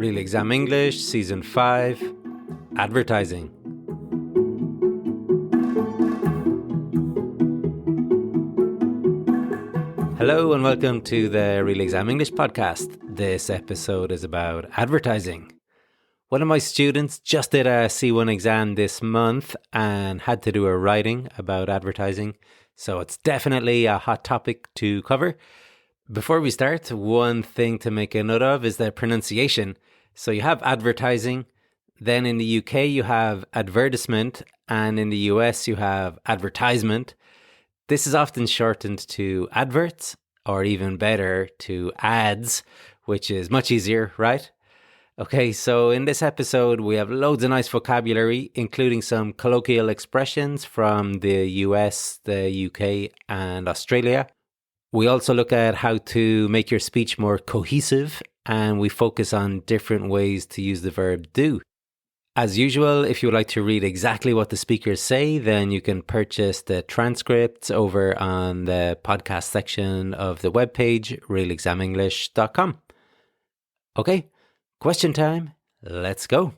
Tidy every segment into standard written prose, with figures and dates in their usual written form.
Real Exam English, Season 5, Advertising. Hello and welcome to the Real Exam English podcast. This episode is about advertising. One of my students just did a C1 exam this month and had to do a writing about advertising, so it's definitely a hot topic to cover. Before we start, one thing to make a note of is the pronunciation. So you have advertising, then in the UK you have advertisement, and in the US you have advertisement. This is often shortened to adverts, or even better, to ads, which is much easier, right? Okay, so in this episode we have loads of nice vocabulary, including some colloquial expressions from the US, the UK, and Australia. We also look at how to make your speech more cohesive, and we focus on different ways to use the verb do. As usual, if you would like to read exactly what the speakers say, then you can purchase the transcripts over on the podcast section of the webpage, realexamenglish.com. Okay, question time. Let's go.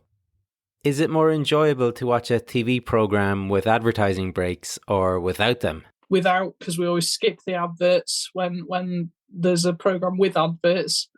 Is it more enjoyable to watch a TV program with advertising breaks or without them? Without, because we always skip the adverts when there's a program with adverts.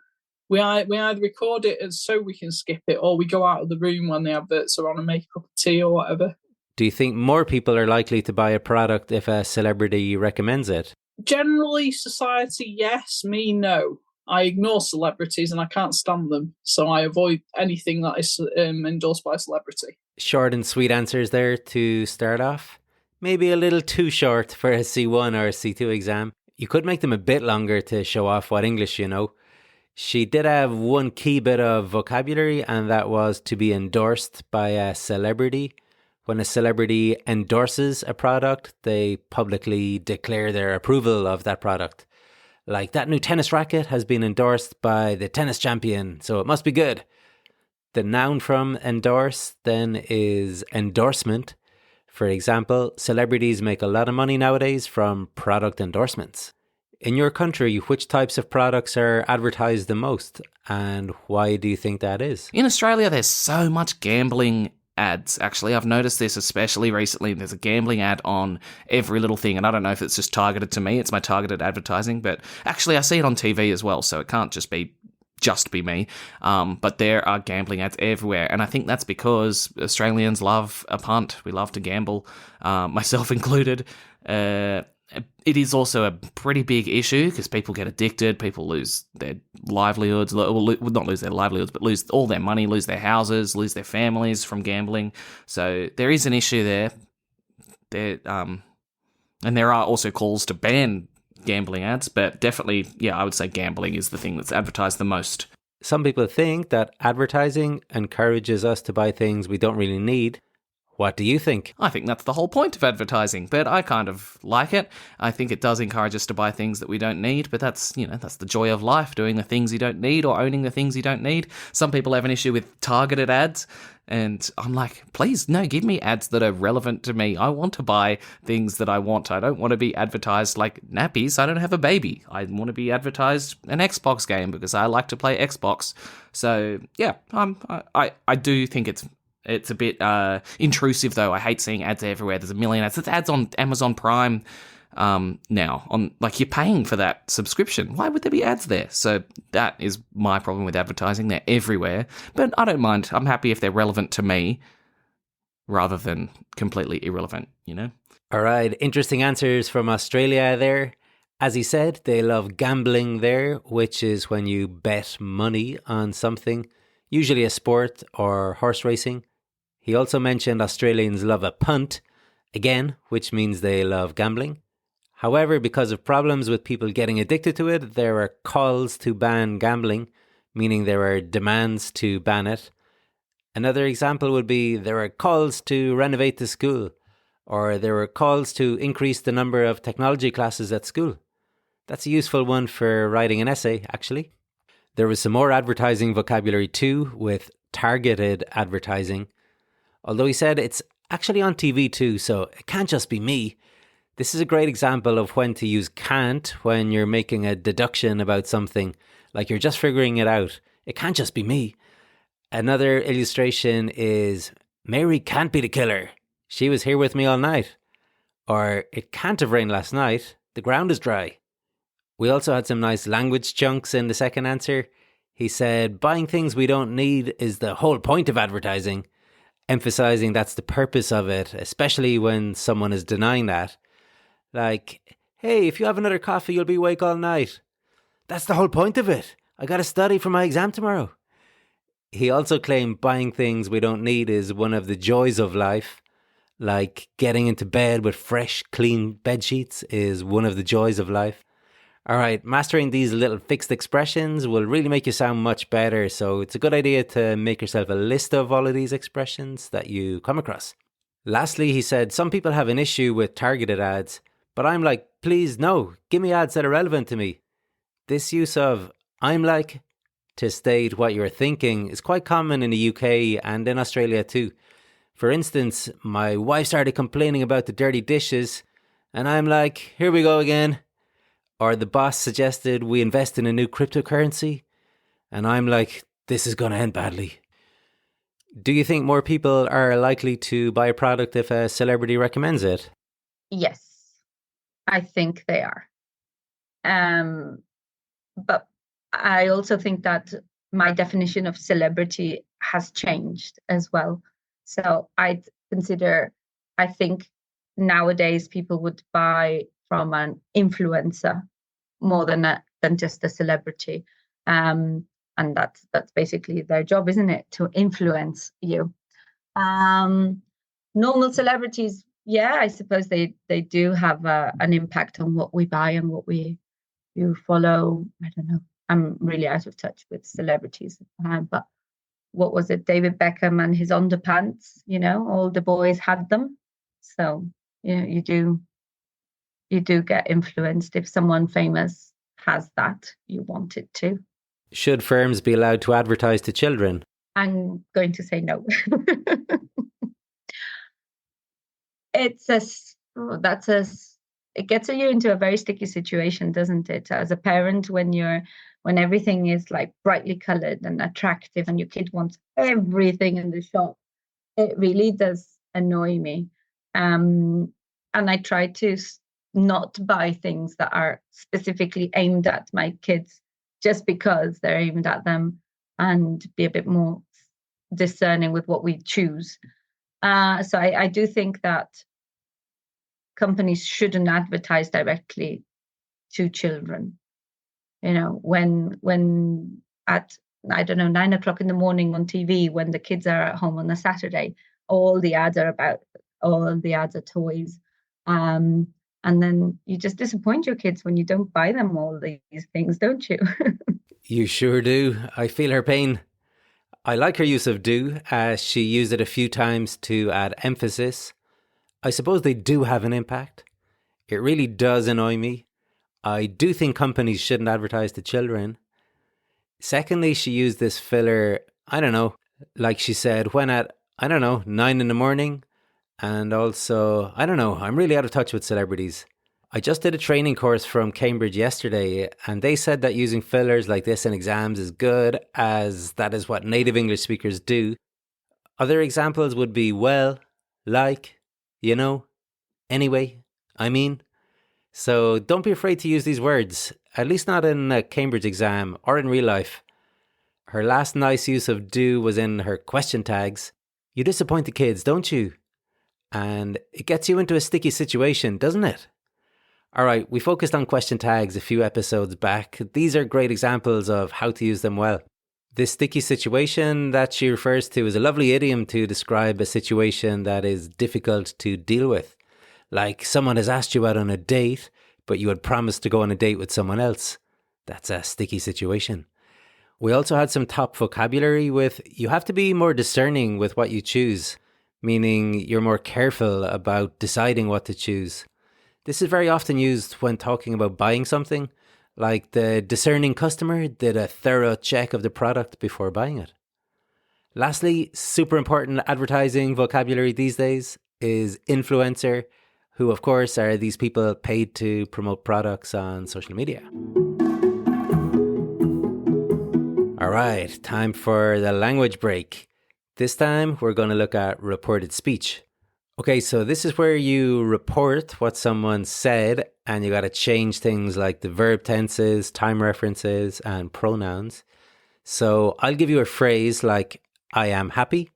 We either record it so we can skip it, or we go out of the room when the adverts are on and make a cup of tea or whatever. Do you think more people are likely to buy a product if a celebrity recommends it? Generally, society, yes. Me, no. I ignore celebrities and I can't stand them, so I avoid anything that is endorsed by a celebrity. Short and sweet answers there to start off. Maybe a little too short for a C1 or a C2 exam. You could make them a bit longer to show off what English you know. She did have one key bit of vocabulary, and that was to be endorsed by a celebrity. When a celebrity endorses a product, they publicly declare their approval of that product. Like, that new tennis racket has been endorsed by the tennis champion, so it must be good. The noun from endorse then is endorsement. For example, celebrities make a lot of money nowadays from product endorsements. In your country, which types of products are advertised the most, and why do you think that is? In Australia, there's so much gambling ads. Actually, I've noticed this especially recently. There's a gambling ad on every little thing, and I don't know if it's just targeted to me. It's my targeted advertising, but actually I see it on TV as well, so it can't just be me. But there are gambling ads everywhere, and I think that's because Australians love a punt. We love to gamble, myself included. It is also a pretty big issue because people get addicted, people lose their livelihoods, well, not lose their livelihoods, but lose all their money, lose their houses, lose their families from gambling. So there is an issue there. And there are also calls to ban gambling ads, but definitely, I would say gambling is the thing that's advertised the most. Some people think that advertising encourages us to buy things we don't really need. What do you think? I think that's the whole point of advertising, but I kind of like it. I think it does encourage us to buy things that we don't need, but that's the joy of life, doing the things you don't need or owning the things you don't need. Some people have an issue with targeted ads, and I'm like, please, no, give me ads that are relevant to me. I want to buy things that I want. I don't want to be advertised like nappies. I don't have a baby. I want to be advertised an Xbox game because I like to play Xbox. So, I do think it's a bit intrusive, though. I hate seeing ads everywhere. There's a million ads. There's ads on Amazon Prime now. You're paying for that subscription. Why would there be ads there? So that is my problem with advertising. They're everywhere. But I don't mind. I'm happy if they're relevant to me rather than completely irrelevant, All right, interesting answers from Australia there. As he said, they love gambling there, which is when you bet money on something, usually a sport or horse racing. He also mentioned Australians love a punt, again, which means they love gambling. However, because of problems with people getting addicted to it, there are calls to ban gambling, meaning there are demands to ban it. Another example would be there are calls to renovate the school, or there are calls to increase the number of technology classes at school. That's a useful one for writing an essay, actually. There was some more advertising vocabulary too, with targeted advertising. Although he said it's actually on TV too, so it can't just be me. This is a great example of when to use can't when you're making a deduction about something, like you're just figuring it out. It can't just be me. Another illustration is, Mary can't be the killer. She was here with me all night. Or, it can't have rained last night. The ground is dry. We also had some nice language chunks in the second answer. He said, buying things we don't need is the whole point of advertising, emphasizing that's the purpose of it, especially when someone is denying that. Like, hey, if you have another coffee, you'll be awake all night. That's the whole point of it. I got to study for my exam tomorrow. He also claimed buying things we don't need is one of the joys of life. Like getting into bed with fresh, clean bed sheets is one of the joys of life. All right, mastering these little fixed expressions will really make you sound much better. So it's a good idea to make yourself a list of all of these expressions that you come across. Lastly, he said, some people have an issue with targeted ads, but I'm like, please no, give me ads that are relevant to me. This use of I'm like to state what you're thinking is quite common in the UK and in Australia too. For instance, my wife started complaining about the dirty dishes, and I'm like, here we go again. Or the boss suggested we invest in a new cryptocurrency, and I'm like, this is going to end badly. Do you think more people are likely to buy a product if a celebrity recommends it? Yes, I think they are. But I also think that my definition of celebrity has changed as well. So I think nowadays people would buy from an influencer more than just a celebrity. And that's basically their job, isn't it? To influence you. Normal celebrities, yeah, I suppose they do have an impact on what we buy and what you follow. I don't know. I'm really out of touch with celebrities. But what was it? David Beckham and his underpants, all the boys had them. So, you do get influenced. If someone famous has that, you want it too. Should firms be allowed to advertise to children? I'm going to say no. It gets you into a very sticky situation, doesn't it? As a parent, when everything is like brightly colored and attractive and your kid wants everything in the shop, it really does annoy me. And I try to not buy things that are specifically aimed at my kids just because they're aimed at them, and be a bit more discerning with what we choose. So I do think that companies shouldn't advertise directly to children. When at, I don't know, 9 o'clock in the morning on TV, when the kids are at home on a Saturday, all the ads are toys. And then you just disappoint your kids when you don't buy them all these things, don't you? You sure do. I feel her pain. I like her use of do, as she used it a few times to add emphasis. I suppose they do have an impact. It really does annoy me. I do think companies shouldn't advertise to children. Secondly, she used this filler, I don't know, like she said, when at, 9 in the morning. And also, I don't know, I'm really out of touch with celebrities. I just did a training course from Cambridge yesterday, and they said that using fillers like this in exams is good, as that is what native English speakers do. Other examples would be well, like, anyway, I mean. So don't be afraid to use these words, at least not in a Cambridge exam or in real life. Her last nice use of do was in her question tags. You disappoint the kids, don't you? And it gets you into a sticky situation, doesn't it? All right, we focused on question tags a few episodes back. These are great examples of how to use them well. This sticky situation that she refers to is a lovely idiom to describe a situation that is difficult to deal with. Like someone has asked you out on a date, but you had promised to go on a date with someone else. That's a sticky situation. We also had some top vocabulary with you have to be more discerning with what you choose, meaning you're more careful about deciding what to choose. This is very often used when talking about buying something, like the discerning customer did a thorough check of the product before buying it. Lastly, super important advertising vocabulary these days is influencer, who of course are these people paid to promote products on social media. All right, time for the language break. This time we're going to look at reported speech. Okay, so this is where you report what someone said and you got to change things like the verb tenses, time references, and pronouns. So I'll give you a phrase like, I am happy,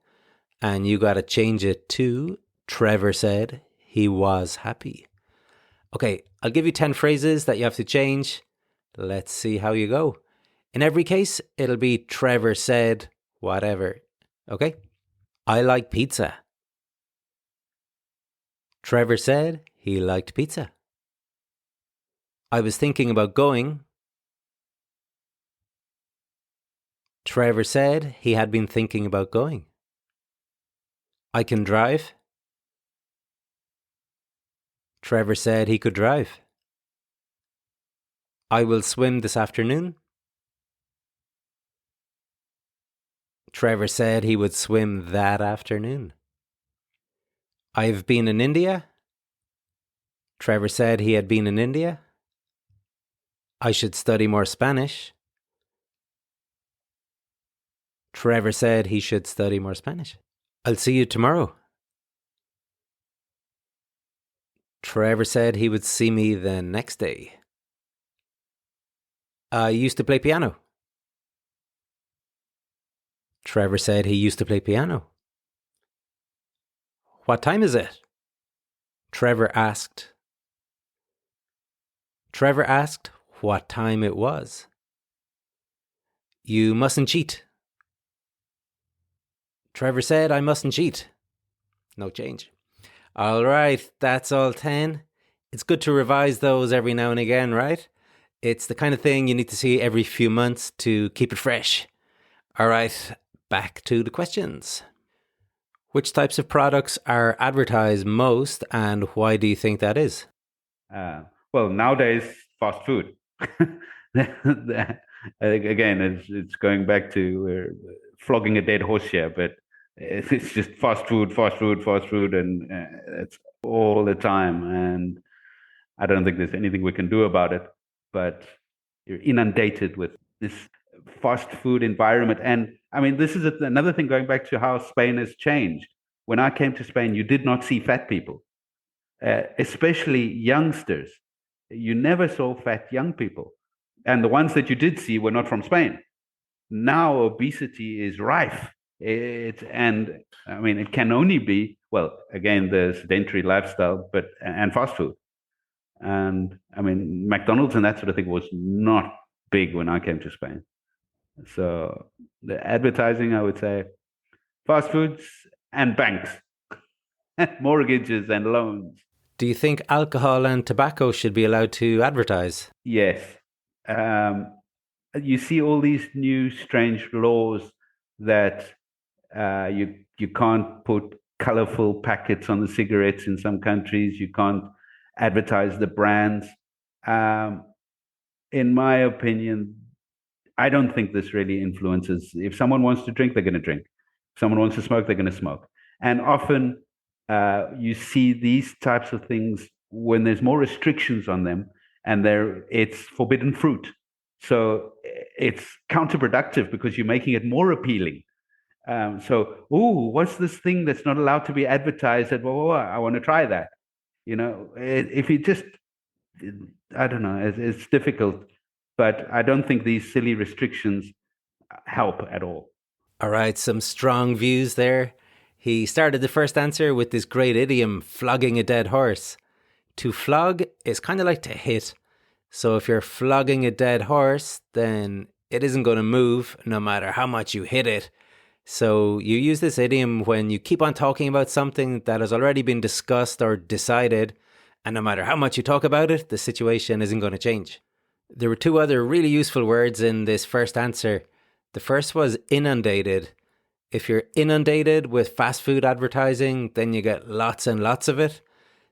and you got to change it to, Trevor said he was happy. Okay, I'll give you 10 phrases that you have to change. Let's see how you go. In every case, it'll be Trevor said whatever. Okay? I like pizza. Trevor said he liked pizza. I was thinking about going. Trevor said he had been thinking about going. I can drive. Trevor said he could drive. I will swim this afternoon. Trevor said he would swim that afternoon. I've been in India. Trevor said he had been in India. I should study more Spanish. Trevor said he should study more Spanish. I'll see you tomorrow. Trevor said he would see me the next day. I used to play piano. Trevor said he used to play piano. What time is it? Trevor asked. Trevor asked what time it was. You mustn't cheat. Trevor said I mustn't cheat. No change. All right, that's all 10. It's good to revise those every now and again, right? It's the kind of thing you need to see every few months to keep it fresh. All right, back to the questions. Which types of products are advertised most and why do you think that is? Well, nowadays, fast food. Again, it's going back to flogging a dead horse here, but it's just fast food, and it's all the time. And I don't think there's anything we can do about it, but you're inundated with this fast food environment. And I mean, this is another thing going back to how Spain has changed. When I came to Spain, you did not see fat people, especially youngsters. You never saw fat young people. And the ones that you did see were not from Spain. Now obesity is rife. And I mean, it can only be, well, again, the sedentary lifestyle, and fast food. And I mean, McDonald's and that sort of thing was not big when I came to Spain. So the advertising, I would say, fast foods and banks, mortgages and loans. Do you think alcohol and tobacco should be allowed to advertise? Yes. You see all these new strange laws that you can't put colorful packets on the cigarettes in some countries. You can't advertise the brands. In my opinion, I don't think this really influences. If someone wants to drink, they're going to drink. If someone wants to smoke, they're going to smoke. And often you see these types of things when there's more restrictions on them, and it's forbidden fruit. So it's counterproductive because you're making it more appealing. What's this thing that's not allowed to be advertised? Blah, blah, blah. I want to try that. You know, if you just, I don't know, it's difficult. But I don't think these silly restrictions help at all. All right, some strong views there. He started the first answer with this great idiom, flogging a dead horse. To flog is kind of like to hit. So if you're flogging a dead horse, then it isn't going to move no matter how much you hit it. So you use this idiom when you keep on talking about something that has already been discussed or decided, and no matter how much you talk about it, the situation isn't going to change. There were two other really useful words in this first answer. The first was inundated. If you're inundated with fast food advertising, then you get lots and lots of it.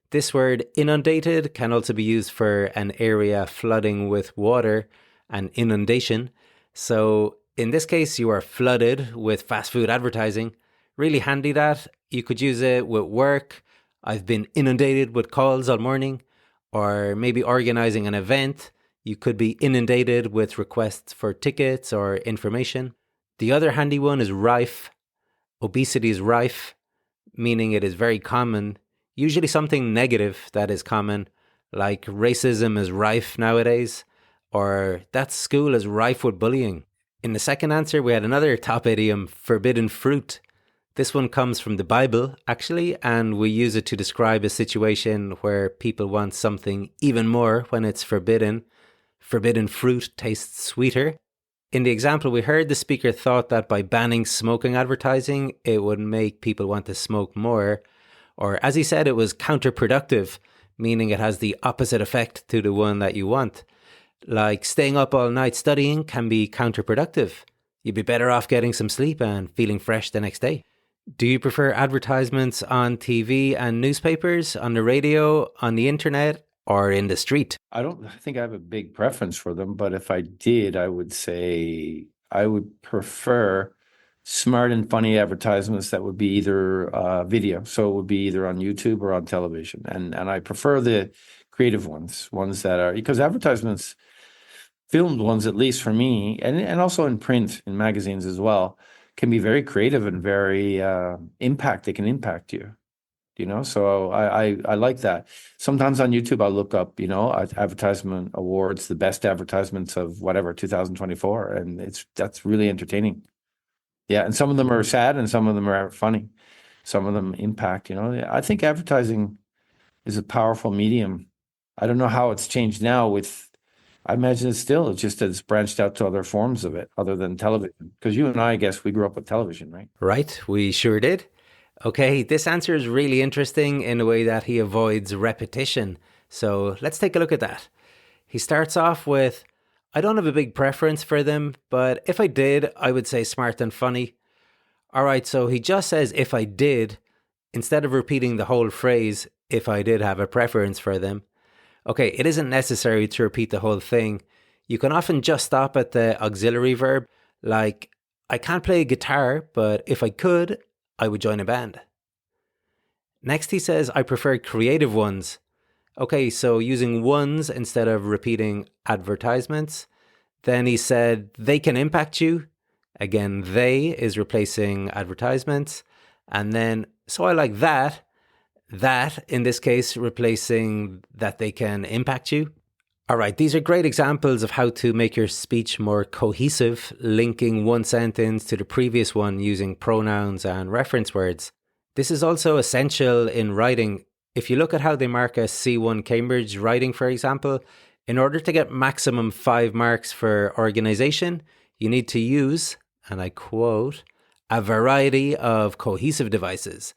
This word inundated can also be used for an area flooding with water, an inundation. So in this case, you are flooded with fast food advertising. Really handy that. You could use it with work. I've been inundated with calls all morning. Or maybe organizing an event. You could be inundated with requests for tickets or information. The other handy one is rife. Obesity is rife, meaning it is very common, usually something negative that is common, like racism is rife nowadays, or that school is rife with bullying. In the second answer, we had another top idiom, forbidden fruit. This one comes from the Bible, actually, and we use it to describe a situation where people want something even more when it's forbidden. Forbidden fruit tastes sweeter. In the example we heard, the speaker thought that by banning smoking advertising, it would make people want to smoke more. Or as he said, it was counterproductive, meaning it has the opposite effect to the one that you want. Like staying up all night studying can be counterproductive. You'd be better off getting some sleep and feeling fresh the next day. Do you prefer advertisements on TV and newspapers, on the radio, on the internet, or in the street? I don't think I have a big preference for them, but if I did, I would say I would prefer smart and funny advertisements that would be either video. So it would be either on YouTube or on television. And I prefer the creative ones that are, because advertisements, filmed ones, at least for me, and also in print, in magazines as well, can be very creative and very they can impact you. So I like that. Sometimes on YouTube, I'll look up, advertisement awards, the best advertisements of whatever, 2024. And that's really entertaining. Yeah. And some of them are sad and some of them are funny. Some of them impact, I think advertising is a powerful medium. I don't know how it's changed now I imagine it's just that it's branched out to other forms of it other than television. Because you and I guess we grew up with television, right? Right. We sure did. Okay, this answer is really interesting in a way that he avoids repetition. So let's take a look at that. He starts off with, I don't have a big preference for them, but if I did, I would say smart and funny. All right, so he just says if I did, instead of repeating the whole phrase, if I did have a preference for them. Okay, it isn't necessary to repeat the whole thing. You can often just stop at the auxiliary verb, like, I can't play a guitar, but if I could, I would join a band. Next he says, I prefer creative ones. Okay, so using ones instead of repeating advertisements. Then he said, they can impact you. Again, they is replacing advertisements. And then, so I like that. That, in this case, replacing that they can impact you. All right, these are great examples of how to make your speech more cohesive, linking one sentence to the previous one using pronouns and reference words. This is also essential in writing. If you look at how they mark a C1 Cambridge writing, for example, in order to get maximum 5 marks for organisation, you need to use, and I quote, a variety of cohesive devices.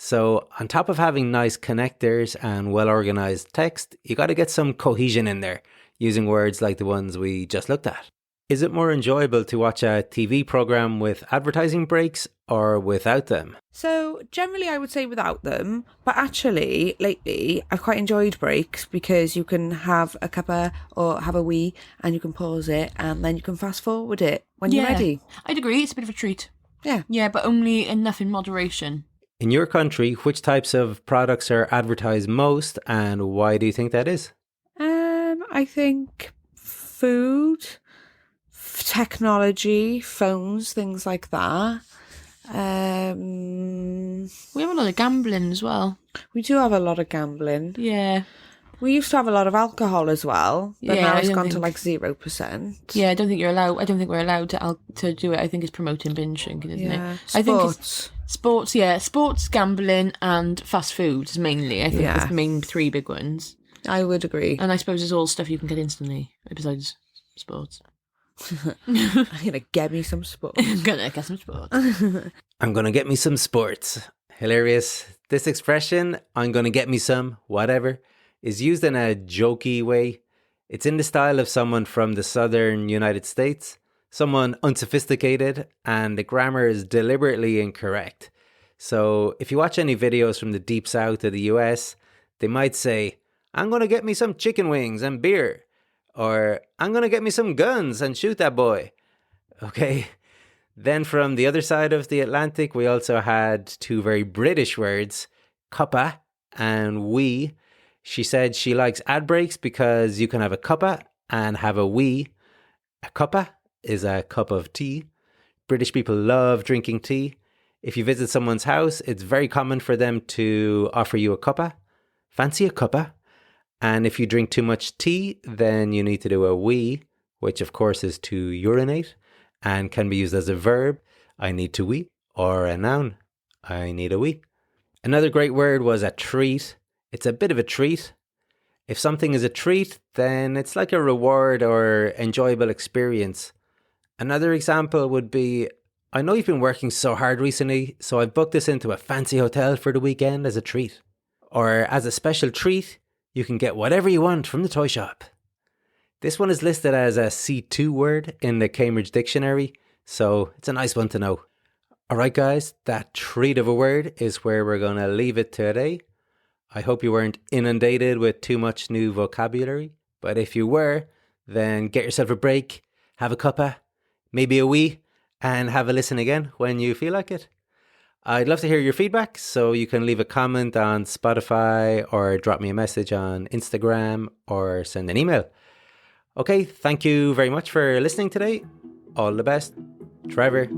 So on top of having nice connectors and well-organized text, you got to get some cohesion in there, using words like the ones we just looked at. Is it more enjoyable to watch a TV program with advertising breaks or without them? So generally I would say without them, but actually lately I've quite enjoyed breaks because you can have a cuppa or have a wee and you can pause it and then you can fast forward it when you're ready. I'd agree, it's a bit of a treat. Yeah. Yeah, but only enough in moderation. In your country, which types of products are advertised most and why do you think that is? I think food, technology, phones, things like that. We have a lot of gambling as well. We do have a lot of gambling. Yeah. We used to have a lot of alcohol as well, but Yeah, now I it's don't gone to think- like 0%. Yeah, I don't think we're allowed to do it. I think it's promoting binge drinking, isn't Yeah. it? I think it's Sports. sports, sports, gambling and fast foods mainly. I think Yeah. that's the main 3 big ones. I would agree. And I suppose it's all stuff you can get instantly besides sports. I'm going to get me some sports. I'm gonna get some sports. I'm going to get me some sports. Hilarious. This expression, I'm going to get me some whatever, is used in a jokey way. It's in the style of someone from the southern United States, someone unsophisticated, and the grammar is deliberately incorrect. So if you watch any videos from the deep south of the US, they might say, I'm going to get me some chicken wings and beer. Or, I'm going to get me some guns and shoot that boy. Okay. Then from the other side of the Atlantic, we also had 2 very British words, cuppa and wee. She said she likes ad breaks because you can have a cuppa and have a wee. A cuppa is a cup of tea. British people love drinking tea. If you visit someone's house, it's very common for them to offer you a cuppa. Fancy a cuppa? And if you drink too much tea, then you need to do a wee, which of course is to urinate and can be used as a verb, I need to wee, or a noun, I need a wee. Another great word was a treat. It's a bit of a treat. If something is a treat, then it's like a reward or enjoyable experience. Another example would be, I know you've been working so hard recently, so I've booked this into a fancy hotel for the weekend as a treat. Or as a special treat, you can get whatever you want from the toy shop. This one is listed as a C2 word in the Cambridge Dictionary, so it's a nice one to know. Alright guys, that treat of a word is where we're going to leave it today. I hope you weren't inundated with too much new vocabulary, but if you were, then get yourself a break, have a cuppa, maybe a wee, and have a listen again when you feel like it. I'd love to hear your feedback, so you can leave a comment on Spotify or drop me a message on Instagram or send an email. Okay, thank you very much for listening today. All the best. Trevor.